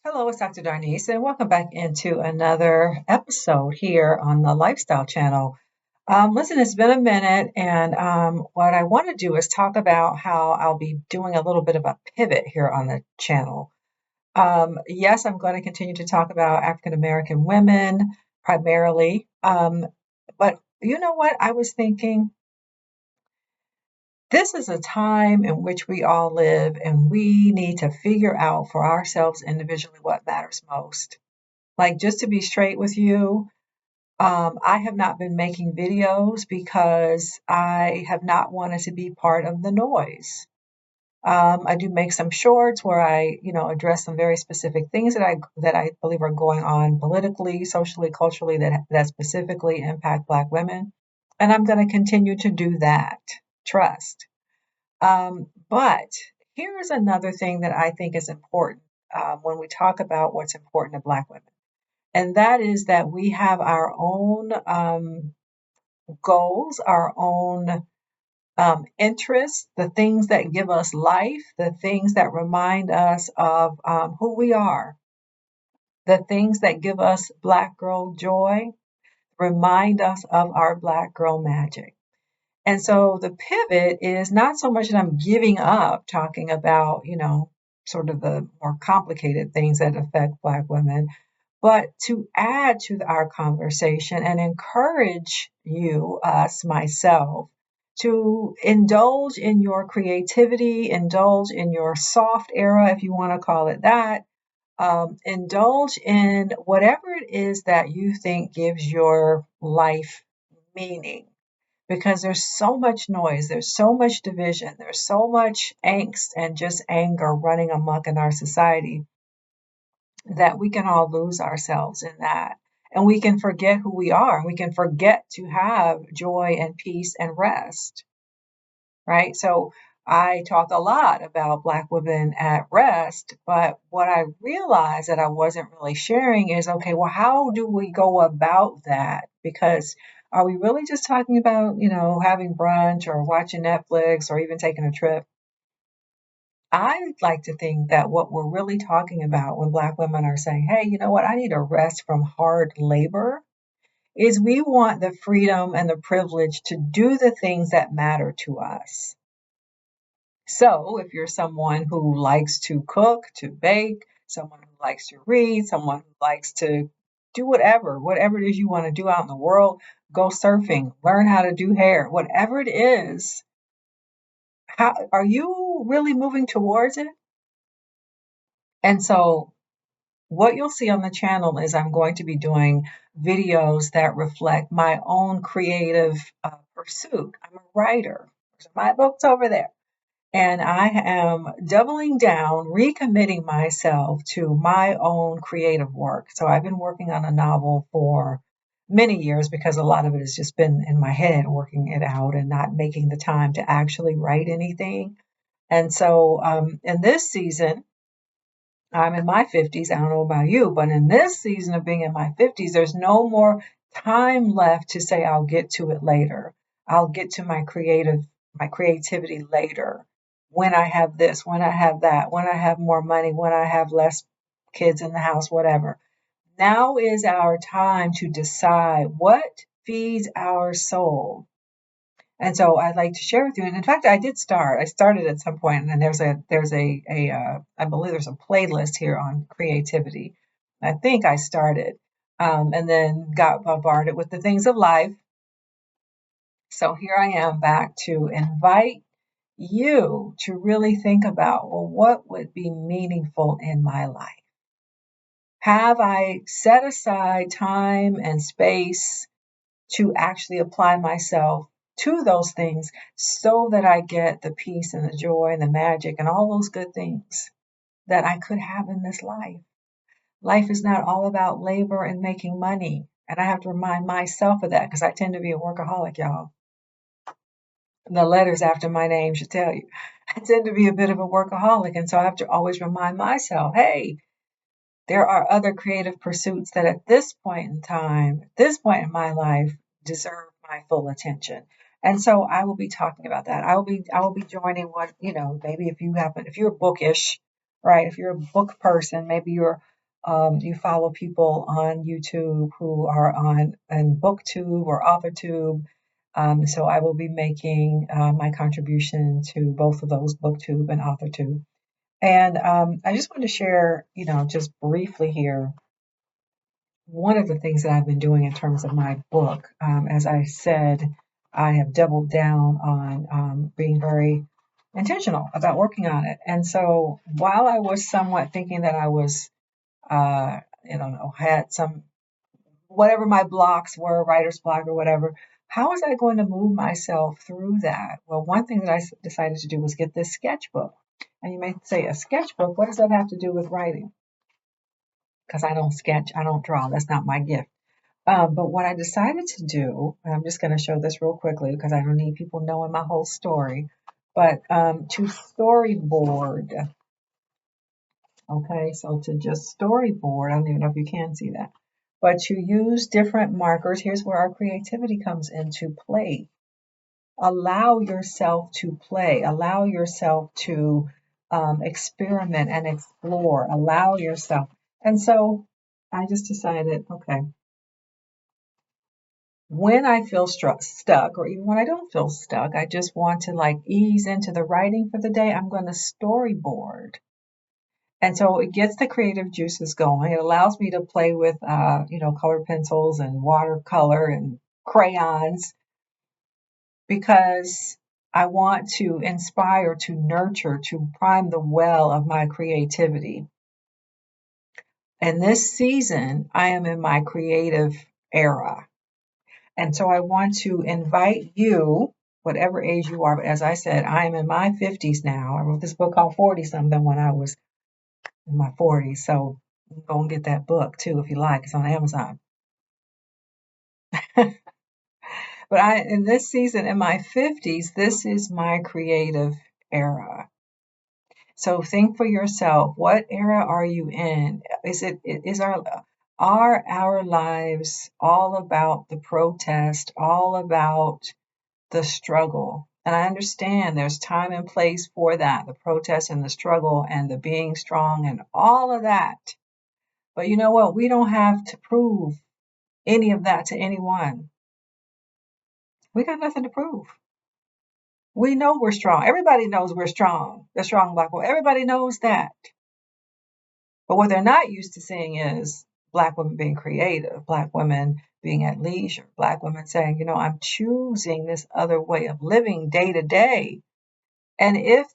Hello, it's Dr. Darnese, and welcome back into another episode here on the Lifestyle Channel. Listen, it's been a minute, and what I want to do is talk about how I'll be doing a little bit of a pivot here on the channel. Yes, I'm going to continue to talk about African American women primarily, but you know what? I was thinking this is a time in which we all live, and we need to figure out for ourselves individually what matters most. Like, just to be straight with you, I have not been making videos because I have not wanted to be part of the noise. I do make some shorts where I address some very specific things that I believe are going on politically, socially, culturally that specifically impact Black women, and I'm going to continue to do that. Trust. But here's another thing that I think is important when we talk about what's important to Black women. And that is that we have our own goals, our own interests, the things that give us life, the things that remind us of who we are, the things that give us Black girl joy, remind us of our Black girl magic. And so the pivot is not so much that I'm giving up talking about, sort of the more complicated things that affect Black women, but to add to our conversation and encourage you, us, myself, to indulge in your creativity, indulge in your soft era, if you want to call it that. Indulge in whatever it is that you think gives your life meaning. Because there's so much noise, there's so much division, there's so much angst and just anger running amok in our society that we can all lose ourselves in that. And we can forget who we are. We can forget to have joy and peace and rest, right? So I talk a lot about Black women at rest, but what I realized that I wasn't really sharing is okay, well, how do we go about that? Because are we really just talking about, having brunch or watching Netflix or even taking a trip? I like to think that what we're really talking about when Black women are saying, hey, you know what, I need a rest from hard labor, is we want the freedom and the privilege to do the things that matter to us. So if you're someone who likes to cook, to bake, someone who likes to read, someone who likes to do whatever it is you want to do out in the world, go surfing, learn how to do hair, whatever it is, how are you really moving towards it? And so what you'll see on the channel is I'm going to be doing videos that reflect my own creative pursuit. I'm a writer. There's my books over there. And I am doubling down, recommitting myself to my own creative work. So I've been working on a novel for many years because a lot of it has just been in my head, working it out and not making the time to actually write anything. And so in this season, I'm in my 50s. I don't know about you, but in this season of being in my 50s, there's no more time left to say I'll get to it later. I'll get to my creativity later. When I have this, when I have that, when I have more money, when I have less kids in the house, whatever. Now is our time to decide what feeds our soul. And so I'd like to share with you. And in fact, I did start. I started at some point, and I believe there's a playlist here on creativity. I think I started, and then got bombarded with the things of life. So here I am back to invite you to really think about, well, what would be meaningful in my life? Have I set aside time and space to actually apply myself to those things so that I get the peace and the joy and the magic and all those good things that I could have in this life? Life is not all about labor and making money. And I have to remind myself of that because I tend to be a workaholic, y'all. The letters after my name should tell you. I tend to be a bit of a workaholic. And so I have to always remind myself, hey, there are other creative pursuits that at this point in time, at this point in my life, deserve my full attention. And so I will be talking about that. I will be joining maybe if you're bookish, right? If you're a book person, maybe you follow people on YouTube who are on BookTube or AuthorTube. So I will be making my contribution to both of those, BookTube and AuthorTube. And I just want to share, just briefly here, one of the things that I've been doing in terms of my book. As I said, I have doubled down on being very intentional about working on it. And so while I was somewhat thinking that I was, I don't know, had some, whatever my blocks were, writer's block or whatever, how was I going to move myself through that? Well, one thing that I decided to do was get this sketchbook. And you may say, a sketchbook, what does that have to do with writing? Because I don't sketch, I don't draw. That's not my gift. But what I decided to do, and I'm just going to show this real quickly because I don't need people knowing my whole story, but to storyboard. Okay, so to just storyboard, I don't even know if you can see that, but to use different markers, here's where our creativity comes into play. Allow yourself to play, allow yourself to experiment and explore, allow yourself. And so I just decided, okay, when I feel stuck, or even when I don't feel stuck, I just want to like ease into the writing for the day, I'm going to storyboard. And so it gets the creative juices going. It allows me to play with, colored pencils and watercolor and crayons because I want to inspire, to nurture, to prime the well of my creativity. And this season, I am in my creative era. And so I want to invite you, whatever age you are, but as I said, I am in my 50s now. I wrote this book called 40 something when I was in my 40s. So go and get that book too if you like. It's on Amazon. But in this season, in my 50s, this is my creative era. So think for yourself, what era are you in? Are our lives all about the protest, all about the struggle? And I understand there's time and place for that, the protest and the struggle and the being strong and all of that. But you know what? We don't have to prove any of that to anyone. We got nothing to prove. We know we're strong. Everybody knows we're strong. The strong Black woman. Everybody knows that. But what they're not used to seeing is Black women being creative, Black women being at leisure, Black women saying, I'm choosing this other way of living day to day. And if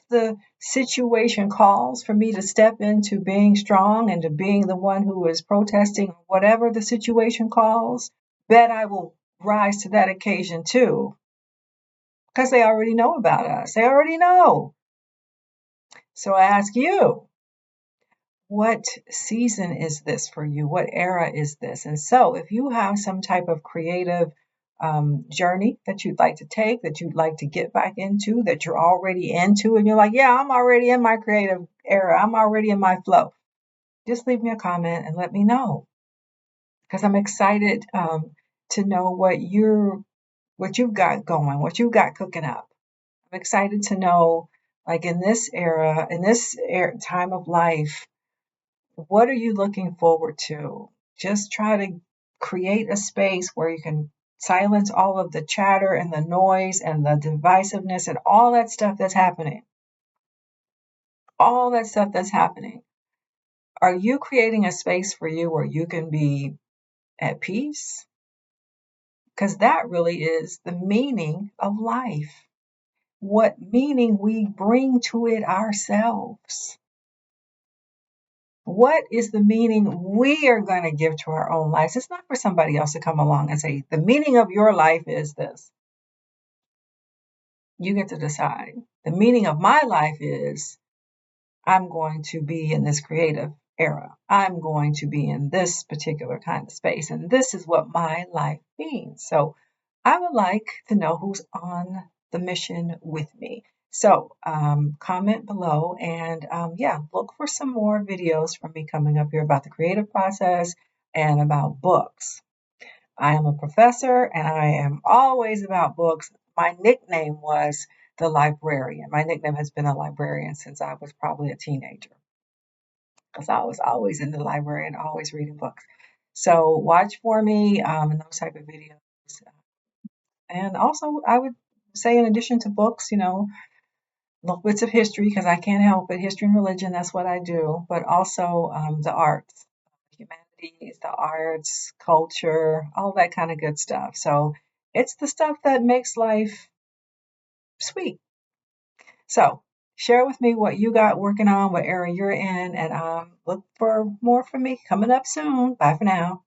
the situation calls for me to step into being strong and to being the one who is protesting, whatever the situation calls, bet I will rise to that occasion too. Because they already know about us. They already know. So I ask you, what season is this for you? What era is this? And so if you have some type of creative journey that you'd like to take, that you'd like to get back into, that you're already into, and you're like, yeah, I'm already in my creative era. I'm already in my flow. Just leave me a comment and let me know. Because I'm excited to know what you've got going, what you've got cooking up. I'm excited to know, like in this time of life, what are you looking forward to? Just try to create a space where you can silence all of the chatter and the noise and the divisiveness and all that stuff that's happening. All that stuff that's happening. Are you creating a space for you where you can be at peace? Because that really is the meaning of life. What meaning we bring to it ourselves. What is the meaning we are going to give to our own lives? It's not for somebody else to come along and say, the meaning of your life is this. You get to decide. The meaning of my life is I'm going to be in this creative era. I'm going to be in this particular kind of space. And this is what my life means. So I would like to know who's on the mission with me. So comment below and look for some more videos from me coming up here about the creative process and about books. I am a professor and I am always about books. My nickname was the librarian. My nickname has been a librarian since I was probably a teenager, because I was always in the library and always reading books. So watch for me in those type of videos. And also, I would say, in addition to books, little bits of history, because I can't help it. History and religion, that's what I do. But also the arts, humanities, the arts, culture, all that kind of good stuff. So it's the stuff that makes life sweet. So share with me what you got working on, what area you're in, and look for more from me coming up soon. Bye for now.